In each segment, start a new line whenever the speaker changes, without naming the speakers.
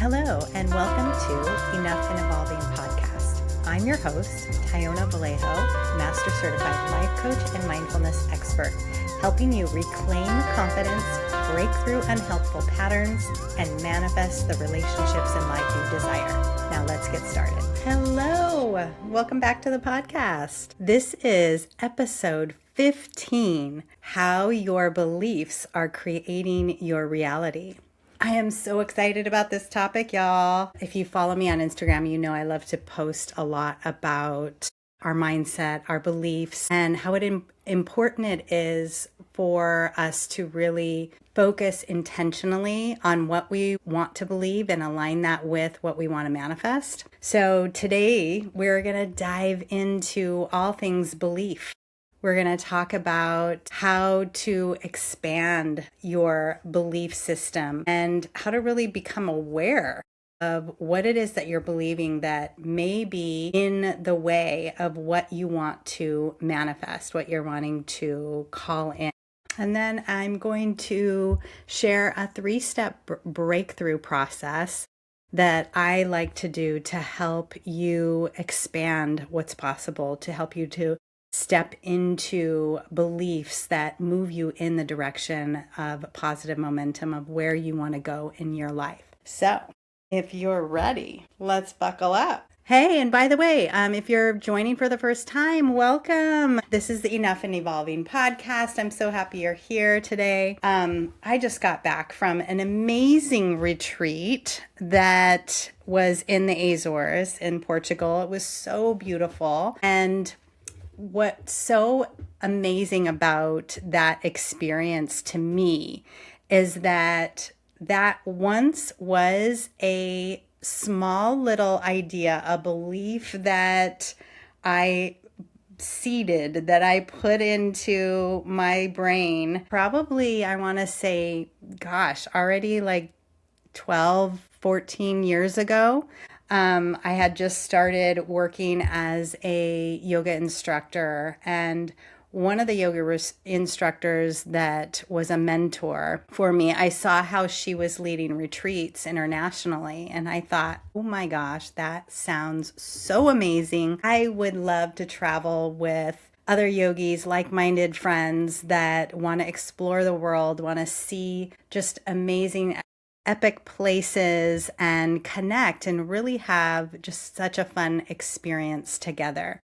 Hello, and welcome to Enough and Evolving podcast. I'm your host, Tyona Vallejo, Master Certified Life Coach and Mindfulness Expert, helping you reclaim confidence, break through unhelpful patterns, and manifest the relationships in life you desire. Now let's get started. Hello, welcome back to the podcast. This is episode 15, How Your Beliefs Are Creating Your Reality. I am so excited about this topic, y'all. If you follow me on Instagram, you know I love to post a lot about our mindset, our beliefs, and how important it is for us to really focus intentionally on what we want to believe and align that with what we want to manifest. So today we're going to dive into all things belief. We're going to talk about how to expand your belief system and how to really become aware of what it is that you're believing that may be in the way of what you want to manifest, what you're wanting to call in. And then I'm going to share a 3-step breakthrough process that I like to do to help you expand what's possible, to help you to step into beliefs that move you in the direction of positive momentum of where you want to go in your life. So if you're ready, let's buckle up. Hey, and by the way, if you're joining for the first time, welcome. This is the Enough and Evolving podcast. I'm so happy you're here today. I just got back from an amazing retreat that was in the Azores in Portugal. It was so beautiful. And what's so amazing about that experience to me is that once was a small little idea, a belief that I seeded, that I put into my brain, probably, I want to say, already like 12, 14 years ago. I had just started working as a yoga instructor, and one of the yoga instructors that was a mentor for me, I saw how she was leading retreats internationally, and I thought, oh my gosh, that sounds so amazing. I would love to travel with other yogis, like-minded friends that want to explore the world, want to see just amazing epic places and connect and really have just such a fun experience together.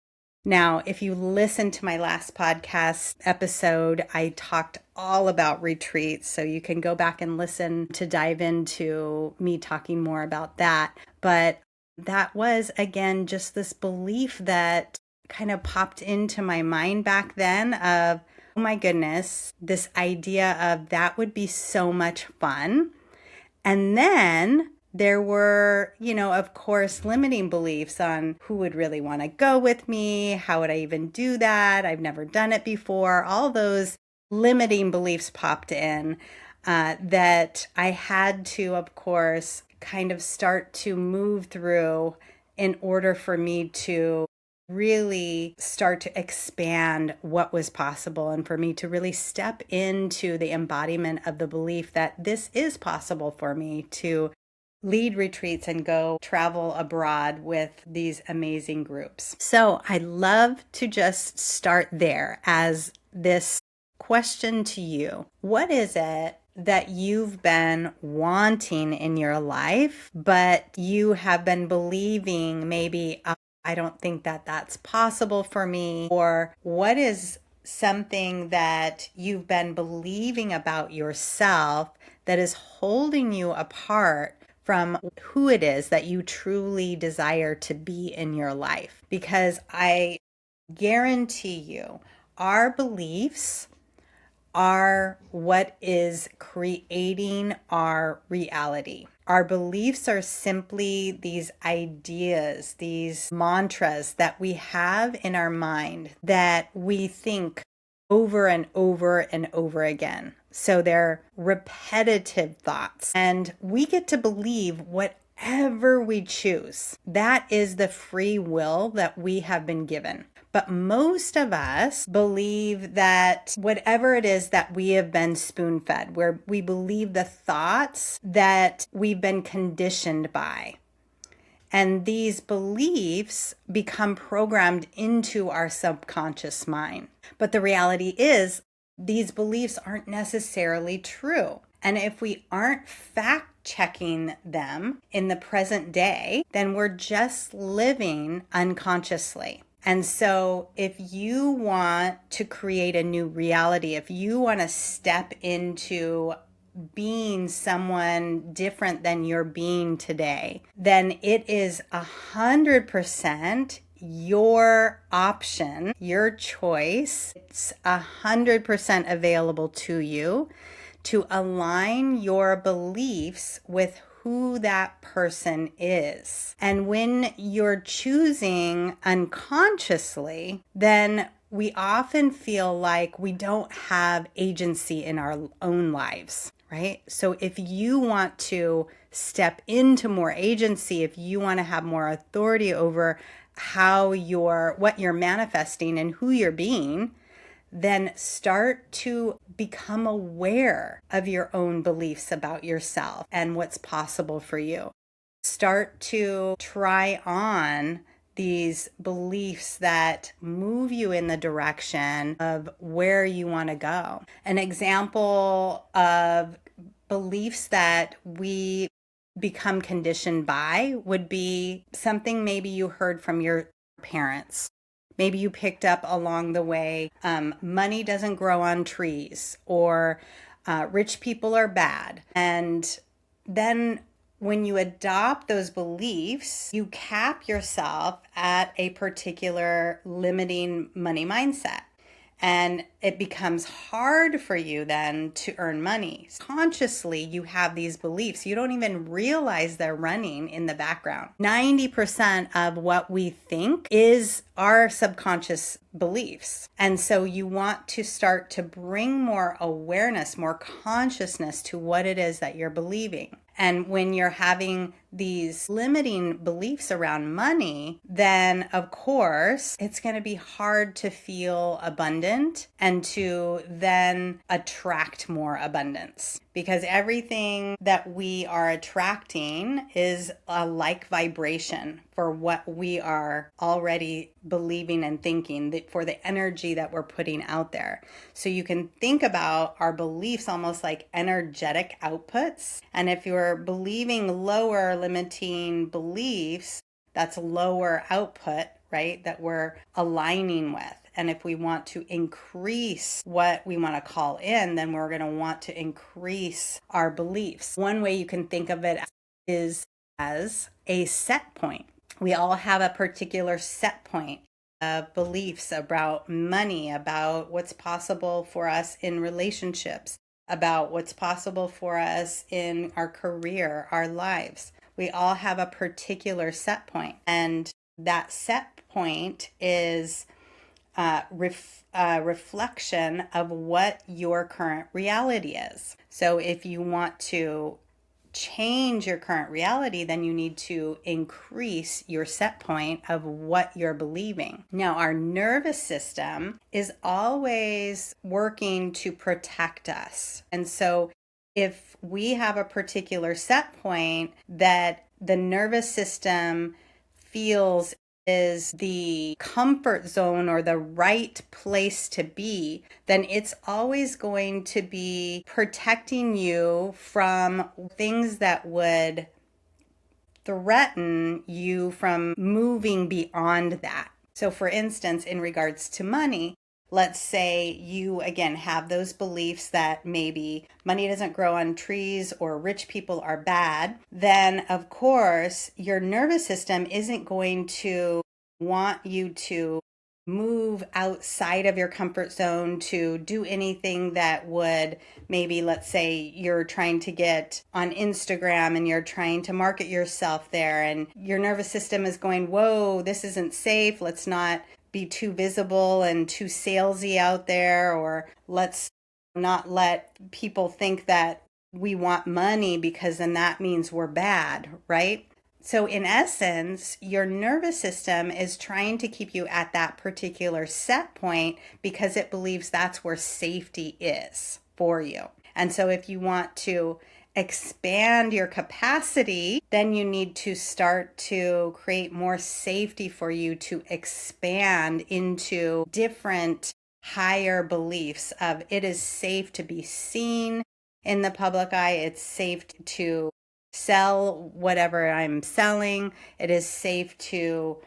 Now, if you listen to my last podcast episode, I talked all about retreats, so you can go back and listen to dive into me talking more about that. But that was, again, just this belief that kind of popped into my mind back then of, oh my goodness, this idea of that would be so much fun. And then there were, of course, limiting beliefs on who would really want to go with me. How would I even do that? I've never done it before. All those limiting beliefs popped in that I had to, of course, kind of start to move through in order for me to really start to expand what was possible and for me to really step into the embodiment of the belief that this is possible for me to lead retreats and go travel abroad with these amazing groups. So I'd love to just start there as this question to you. What is it that you've been wanting in your life, but you have been believing maybe, I don't think that that's possible for me? Or what is something that you've been believing about yourself that is holding you apart from who it is that you truly desire to be in your life? Because I guarantee you, our beliefs are what is creating our reality. Our beliefs are simply these ideas, these mantras that we have in our mind that we think over and over and over again. So they're repetitive thoughts, and we get to believe whatever we choose. That is the free will that we have been given. But most of us believe that whatever it is that we have been spoon-fed, where we believe the thoughts that we've been conditioned by. And these beliefs become programmed into our subconscious mind. But the reality is, these beliefs aren't necessarily true. And if we aren't fact checking them in the present day, then we're just living unconsciously. And so if you want to create a new reality, if you want to step into being someone different than you're being today, then it is 100% your option, your choice. It's 100% available to you to align your beliefs with who that person is. And when you're choosing unconsciously, then we often feel like we don't have agency in our own lives, right? So if you want to step into more agency, if you want to have more authority over what you're manifesting and who you're being, then start to become aware of your own beliefs about yourself and what's possible for you. Start to try on these beliefs that move you in the direction of where you want to go. An example of beliefs that we become conditioned by would be something maybe you heard from your parents. Maybe you picked up along the way, money doesn't grow on trees, or rich people are bad. And then when you adopt those beliefs, you cap yourself at a particular limiting money mindset. And it becomes hard for you then to earn money. Consciously, you have these beliefs. You don't even realize they're running in the background. 90% of what we think is our subconscious beliefs. And so you want to start to bring more awareness, more consciousness to what it is that you're believing. And when you're having these limiting beliefs around money, then of course it's going to be hard to feel abundant and to then attract more abundance, because everything that we are attracting is a like vibration for what we are already believing and thinking, for the energy that we're putting out there. So you can think about our beliefs almost like energetic outputs. And if you're believing lower limiting beliefs, that's lower output, right? That we're aligning with. And if we want to increase what we want to call in, then we're going to want to increase our beliefs. One way you can think of it is as a set point. We all have a particular set point of beliefs about money, about what's possible for us in relationships, about what's possible for us in our career, our lives. We all have a particular set point, and that set point is reflection of what your current reality is. So if you want to change your current reality, then you need to increase your set point of what you're believing. Now, our nervous system is always working to protect us. And so if we have a particular set point that the nervous system feels is the comfort zone or the right place to be, then it's always going to be protecting you from things that would threaten you from moving beyond that. So for instance, in regards to money, let's say you, again, have those beliefs that maybe money doesn't grow on trees or rich people are bad. Then, of course, your nervous system isn't going to want you to move outside of your comfort zone, to do anything that would maybe, let's say you're trying to get on Instagram and you're trying to market yourself there, and your nervous system is going, whoa, this isn't safe. Let's not be too visible and too salesy out there, or let's not let people think that we want money because then that means we're bad, right? So in essence, your nervous system is trying to keep you at that particular set point because it believes that's where safety is for you. And so if you want to expand your capacity, then you need to start to create more safety for you to expand into different higher beliefs of it is safe to be seen in the public eye. It's safe to sell whatever I'm selling. It is safe to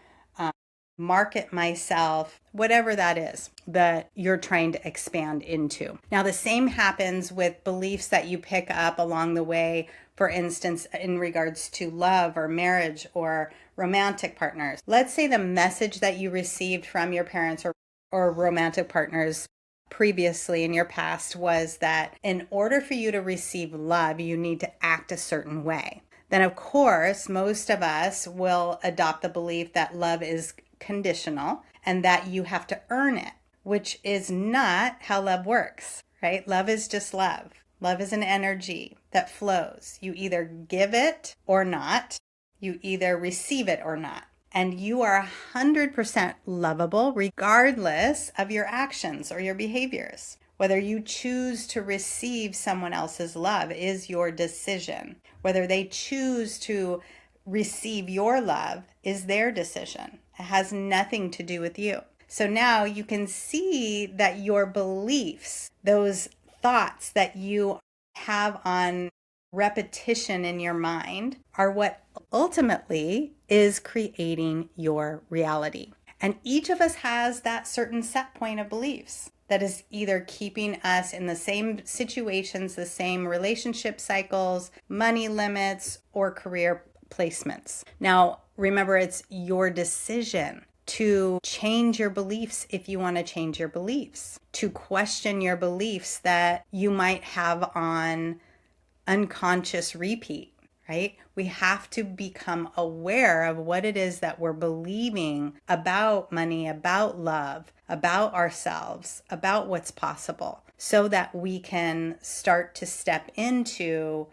market myself, whatever that is that you're trying to expand into. Now, the same happens with beliefs that you pick up along the way, for instance, in regards to love or marriage or romantic partners. Let's say the message that you received from your parents or romantic partners previously in your past was that in order for you to receive love, you need to act a certain way. Then, of course, most of us will adopt the belief that love is conditional and that you have to earn it, which is not how love works, right? Love is just love. Love is an energy that flows. You either give it or not. You either receive it or not. And you are 100% lovable regardless of your actions or your behaviors. Whether you choose to receive someone else's love is your decision. Whether they choose to receive your love is their decision. It has nothing to do with you. So now you can see that your beliefs, those thoughts that you have on repetition in your mind, are what ultimately is creating your reality. And each of us has that certain set point of beliefs that is either keeping us in the same situations, the same relationship cycles, money limits, or career placements. Now, remember, it's your decision to change your beliefs if you want to change your beliefs, to question your beliefs that you might have on unconscious repeat, right? We have to become aware of what it is that we're believing about money, about love, about ourselves, about what's possible, so that we can start to step into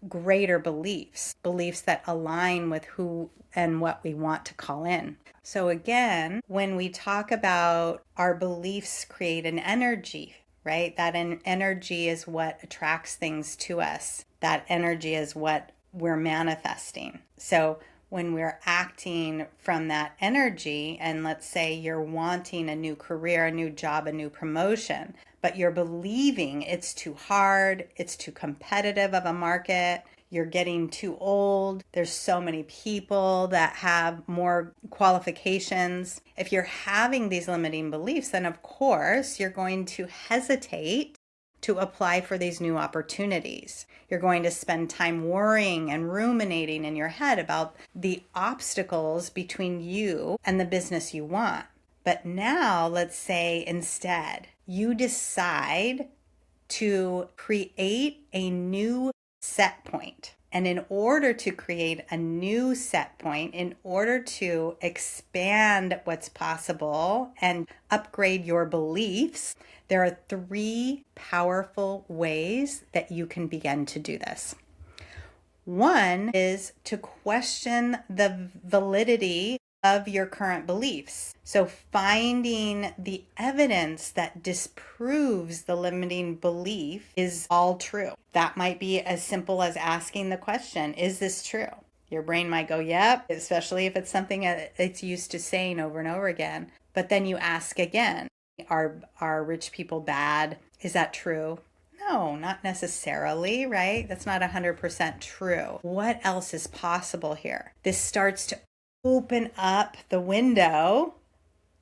greater beliefs that align with who and what we want to call in. So again, when we talk about our beliefs create an energy, right? That energy is what attracts things to us. That energy is what we're manifesting. So when we're acting from that energy, and let's say you're wanting a new career, a new job, a new promotion, but you're believing it's too hard, it's too competitive of a market, you're getting too old, there's so many people that have more qualifications. If you're having these limiting beliefs, then of course you're going to hesitate to apply for these new opportunities. You're going to spend time worrying and ruminating in your head about the obstacles between you and the business you want. But now, let's say instead, you decide to create a new set point. And in order to create a new set point, in order to expand what's possible and upgrade your beliefs, there are 3 powerful ways that you can begin to do this. One is to question the validity of your current beliefs. So finding the evidence that disproves the limiting belief is all true. That might be as simple as asking the question, is this true? Your brain might go, yep, especially if it's something it's used to saying over and over again. But then you ask again, are rich people bad? Is that true? No, not necessarily, right? That's not 100% true. What else is possible here? This starts to open up the window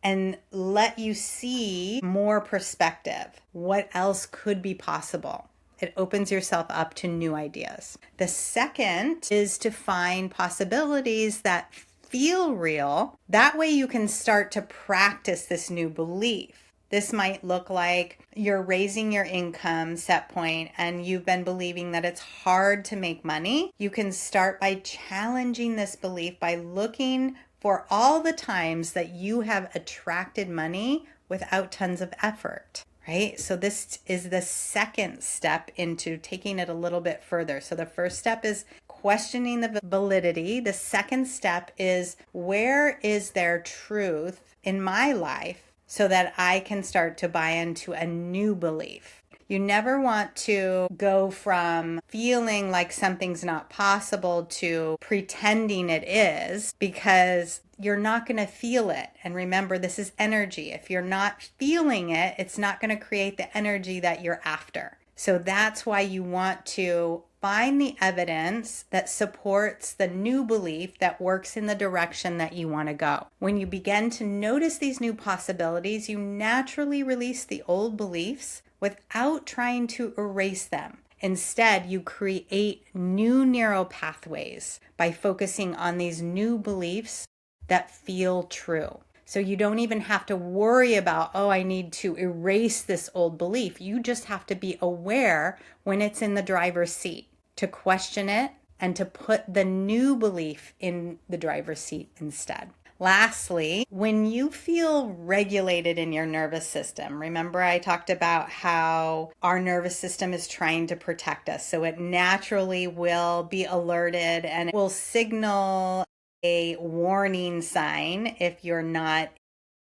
and let you see more perspective. What else could be possible? It opens yourself up to new ideas. The second is to find possibilities that feel real. That way you can start to practice this new belief. This might look like you're raising your income set point and you've been believing that it's hard to make money. You can start by challenging this belief by looking for all the times that you have attracted money without tons of effort, right? So this is the second step into taking it a little bit further. So the first step is questioning the validity. The second step is, where is there truth in my life so that I can start to buy into a new belief? You never want to go from feeling like something's not possible to pretending it is, because you're not going to feel it. And remember, this is energy. If you're not feeling it, it's not going to create the energy that you're after. So that's why you want to find the evidence that supports the new belief that works in the direction that you want to go. When you begin to notice these new possibilities, you naturally release the old beliefs without trying to erase them. Instead, you create new neural pathways by focusing on these new beliefs that feel true. So you don't even have to worry about, oh, I need to erase this old belief. You just have to be aware when it's in the driver's seat, to question it and to put the new belief in the driver's seat instead. Lastly, when you feel regulated in your nervous system, remember I talked about how our nervous system is trying to protect us. So it naturally will be alerted and it will signal a warning sign if you're not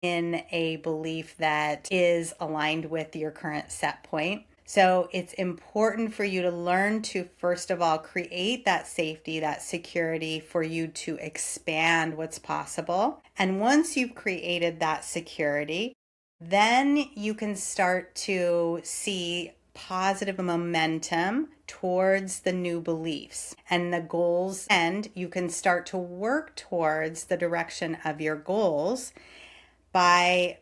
in a belief that is aligned with your current set point. So it's important for you to learn to, first of all, create that safety, that security for you to expand what's possible. And once you've created that security, then you can start to see positive momentum towards the new beliefs and the goals, and you can start to work towards the direction of your goals by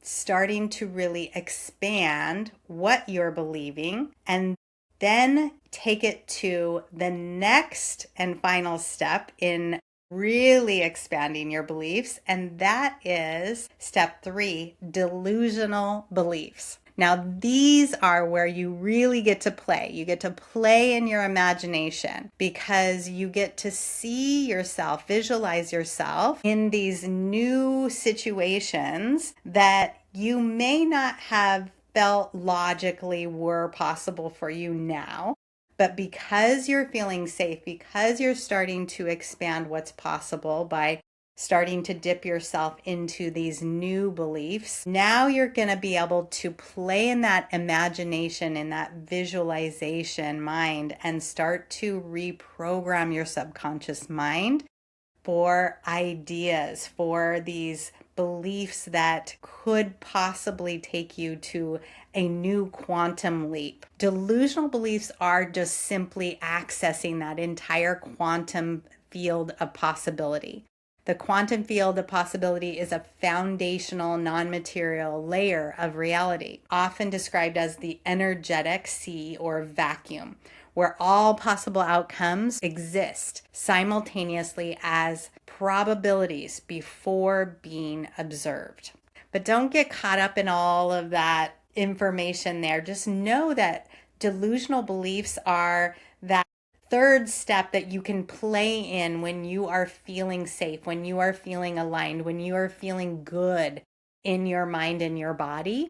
starting to really expand what you're believing, and then take it to the next and final step in really expanding your beliefs. And that is step 3, delusional beliefs. Now, these are where you really get to play. You get to play in your imagination because you get to see yourself, visualize yourself in these new situations that you may not have felt logically were possible for you now. But because you're feeling safe, because you're starting to expand what's possible by starting to dip yourself into these new beliefs, now you're going to be able to play in that imagination, in that visualization mind, and start to reprogram your subconscious mind for ideas, for these beliefs that could possibly take you to a new quantum leap. Delusional beliefs are just simply accessing that entire quantum field of possibility. The quantum field of possibility is a foundational non-material layer of reality, often described as the energetic sea or vacuum, where all possible outcomes exist simultaneously as probabilities before being observed. But don't get caught up in all of that information there. Just know that delusional beliefs are that third step that you can play in when you are feeling safe, when you are feeling aligned, when you are feeling good in your mind and your body.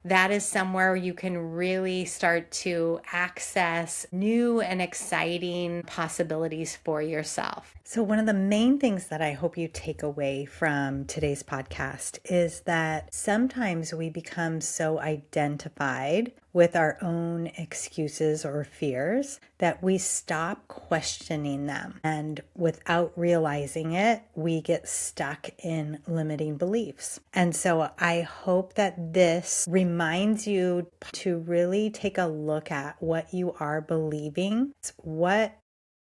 That is somewhere you can really start to access new and exciting possibilities for yourself. So one of the main things that I hope you take away from today's podcast is that sometimes we become so identified with our own excuses or fears that we stop questioning them. And without realizing it, we get stuck in limiting beliefs. And so I hope that this reminds you to really take a look at what you are believing, what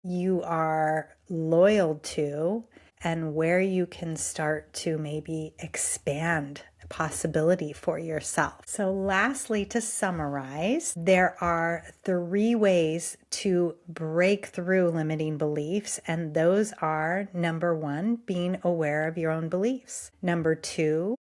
you are loyal to, and where you can start to maybe expand possibility for yourself. So lastly, to summarize, there are 3 ways to break through limiting beliefs, and those are: number 1, being aware of your own beliefs; number 2,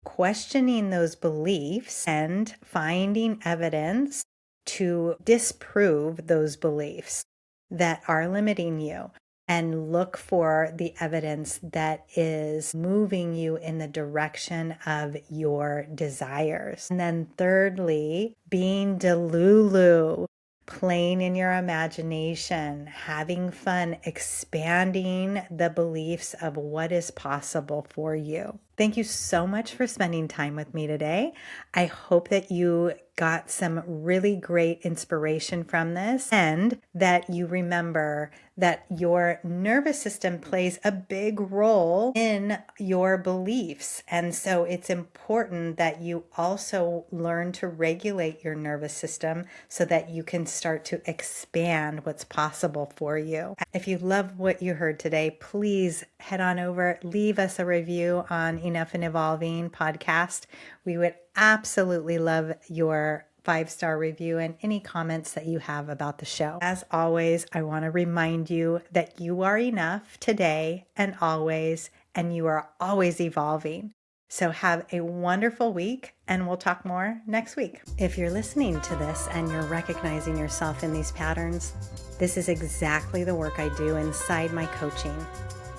questioning those beliefs and finding evidence to disprove those beliefs that are limiting you; and look for the evidence that is moving you in the direction of your desires. And then thirdly, being Delulu, playing in your imagination, having fun, expanding the beliefs of what is possible for you. Thank you so much for spending time with me today. I hope that you got some really great inspiration from this and that you remember that your nervous system plays a big role in your beliefs. And so it's important that you also learn to regulate your nervous system so that you can start to expand what's possible for you. If you love what you heard today, please head on over, leave us a review on Enough and Evolving podcast. We would absolutely love your 5-star review and any comments that you have about the show. As always, I want to remind you that you are enough today and always, and you are always evolving. So have a wonderful week, and we'll talk more next week. If you're listening to this and you're recognizing yourself in these patterns, this is exactly the work I do inside my coaching.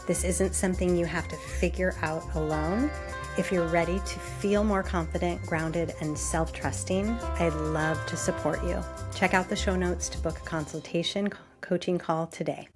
This isn't something you have to figure out alone. If you're ready to feel more confident, grounded, and self-trusting, I'd love to support you. Check out the show notes to book a consultation coaching call today.